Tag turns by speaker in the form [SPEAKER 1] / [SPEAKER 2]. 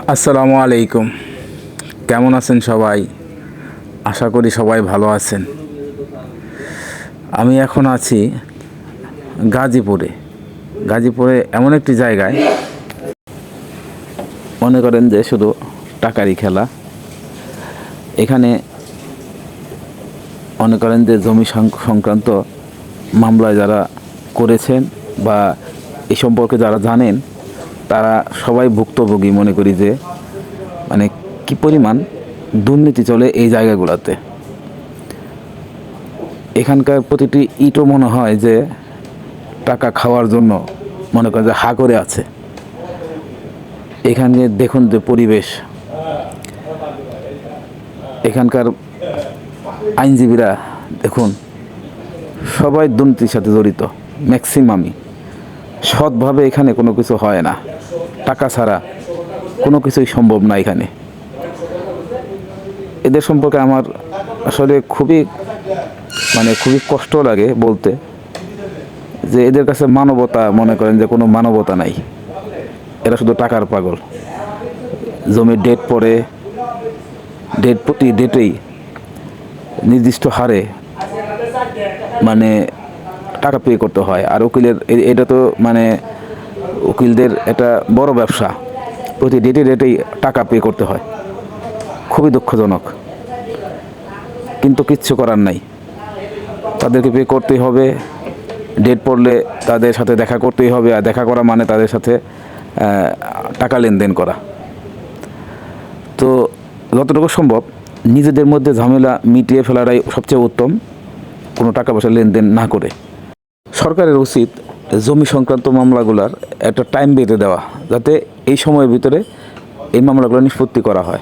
[SPEAKER 1] আসসালামু আলাইকুম। কেমন আছেন সবাই? আশা করি সবাই ভালো আছেন। আমি এখন আছি গাজীপুরে। গাজীপুরে এমন একটি জায়গায় মনে করেন যে শুধু টাকারই খেলা। এখানে মনে করেন যে জমি সংক্রান্ত মামলায় যারা করেছেন বা এই সম্পর্কে যারা জানেন তারা সবাই ভুক্তভোগী। মনে করি যে মানে কি পরিমাণ দুর্নীতি চলে এই জায়গাগুলোতে। এখানকার প্রতিটি ইটও মনে হয় যে টাকা খাওয়ার জন্য মনে করেন যে হা করে আছে। এখানে দেখুন যে পরিবেশ, এখানকার আইনজীবীরা দেখুন সবাই দুর্নীতির সাথে জড়িত। ম্যাক্সিমামই সৎভাবে এখানে কোনো কিছু হয় না। টাকা ছাড়া কোনো কিছুই সম্ভব না এখানে। এদের সম্পর্কে আমার আসলে খুবই কষ্ট লাগে বলতে, যে এদের কাছে মানবতা মনে করেন যে কোনো মানবতা নাই। এরা শুধু টাকার পাগল। জমির ডেট পড়ে, ডেট প্রতি ডেটেই নির্দিষ্ট হারে মানে টাকা পে করতে হয়। আর উকিলের এটা তো উকিলদের একটা বড় ব্যবসা। প্রতি ডেটেই টাকা পে করতে হয়। খুবই দুঃখজনক, কিন্তু কিচ্ছু করার নাই। তাদেরকে পে করতেই হবে। ডেট পড়লে তাদের সাথে দেখা করতেই হবে। আর দেখা করা মানে তাদের সাথে টাকা লেনদেন করা। তো যতটুকু সম্ভব নিজেদের মধ্যে ঝামেলা মিটিয়ে ফেলাটাই সবচেয়ে উত্তম, কোনো টাকা পয়সা লেনদেন না করে। সরকারের উচিত জমি সংক্রান্ত মামলাগুলোর একটা টাইম বেঁধে দেওয়া, যাতে এই সময়ের ভিতরে এই মামলাগুলো নিষ্পত্তি করা হয়।